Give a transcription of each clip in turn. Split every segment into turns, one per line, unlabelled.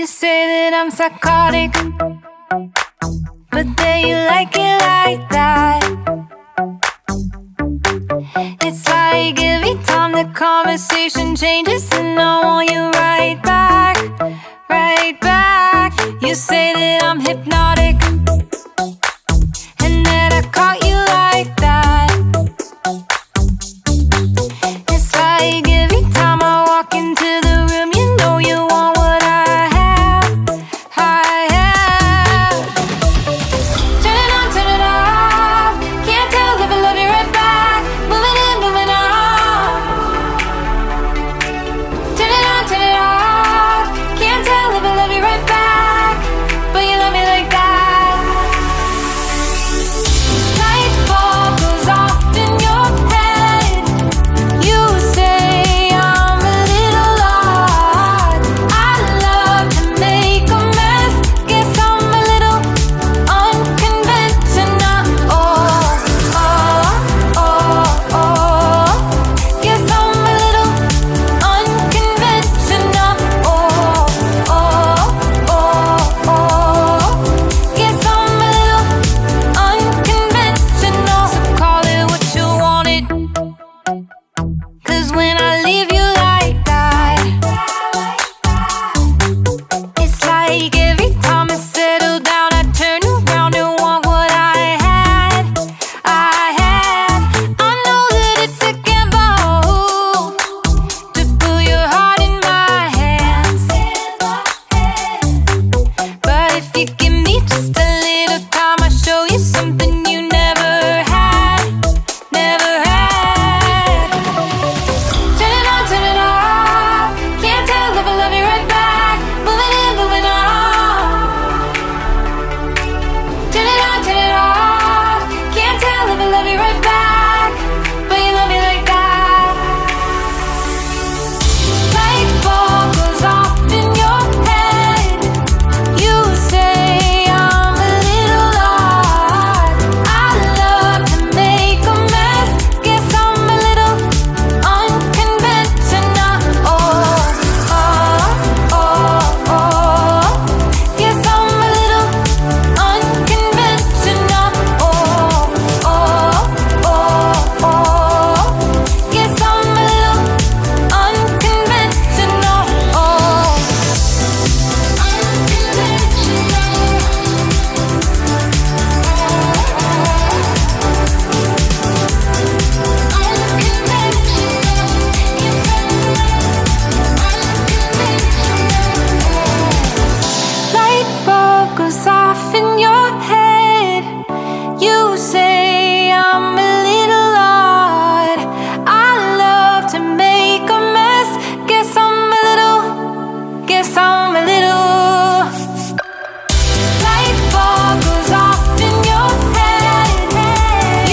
You say that I'm psychotic, but then you like it like that. It's like every time the conversation changes, and I want you right back, right back. You say that I'm hypnotic, and that I caught you like that. It's like every time I walk into the room, you know you want what I have, I have. Turn it on, turn it off. Can't tell if I love you right back. Moving in, moving on. Turn it on, turn it off. Can't tell if I love you right back, but you love me like that. Light bulb goes off in your head. You say I'm a little odd. I love to make a mess. Guess I'm a little unconventional. Oh, oh, oh, oh. Guess I'm a little unconventional. Oh, oh, oh, oh. Guess I'm a little unconventional. So call it what you wanted, 'cause when I leave you like that, it's like every time I settle down, I turn around and want what I had, I had. I know that it's a gamble to put your heart in my hands, but if you give me just a little time, I'll show you something you never had, never had. Turn it on, turn it off. Can't tell if I love you right back. Moving in, moving on. Turn it on, turn it off. Can't tell if I love you right back, but you love me like that. Light bulb goes off in your head. You say I'm a little odd. I love to make a mess. Guess I'm a little unconventional. Oh, oh, oh, oh. Guess I'm a little unconventional. Oh, oh, oh, oh. Guess I'm a little unconventional. Oh, light bulb goes off in your head. You say I'm a little odd. I love to make a mess. Guess I'm a little. Light bulb goes off in your head.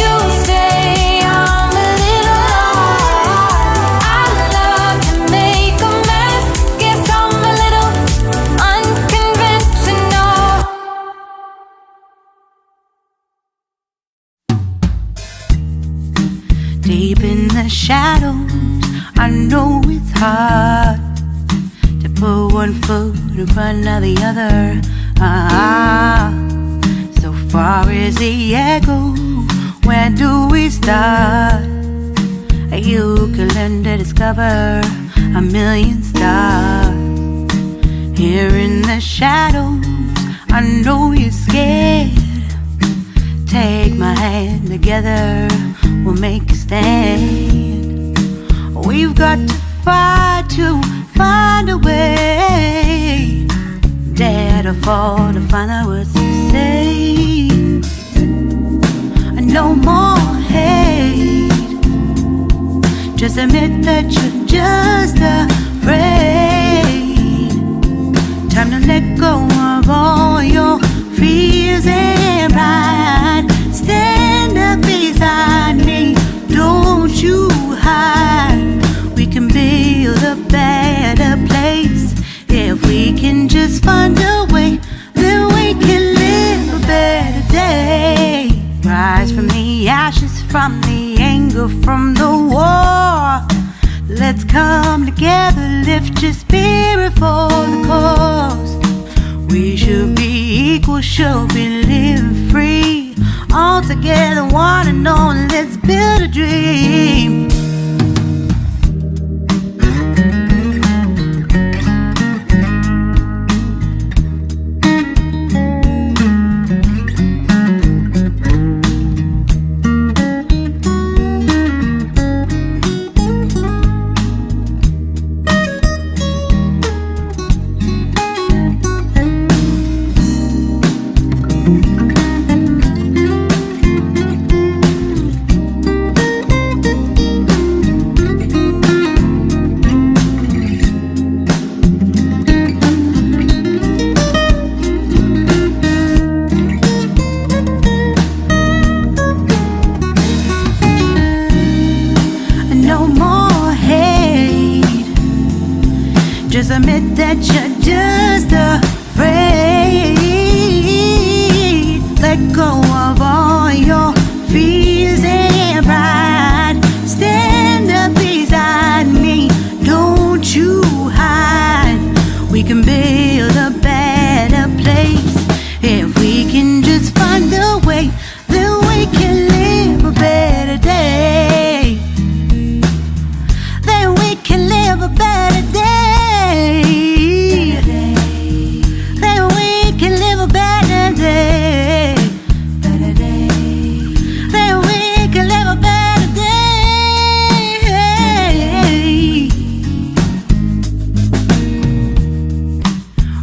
You say I'm a little odd. I love to make a mess. Guess I'm a little unconventional.
Deep in the shadows, I know it's hard to put one foot in front of the other. So far as the echo, where do we start? You can learn to discover a million stars. Here in the shadows, I know you're scared. Take my hand, together we'll make a stand. We've got to fight to find a way. Dare to fall to find the words to say. No more hate. Just admit that you're just afraid. Time to let go of all your fears and pride. Stand up beside me, don't you hide. We can build a better place. If we can just find a way, then we can live a better day. Rise from the ashes, from the anger, from the war. Let's come together, lift your spirit for the cause. should be living free. All together, one and all, let's build a dream. No more hate. Just admit that you're just afraid. Let go of all your fears and pride. Stand up beside me, don't you hide. We can build a better place if we can just find a way. Then we can live a better day. Then we can live a better day. Then we can live a better day. Then we can live a better day.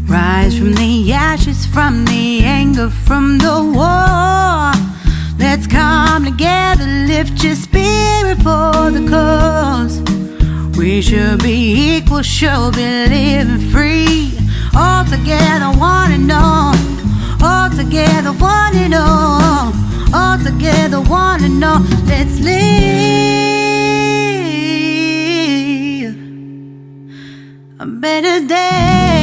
Rise from the ashes, from the anger, from the war. Let's come together, lift your spirit for the cause. We should be equal, should be living free. All together, one and all. All together, one and all. All together, one and all. Let's live a better day.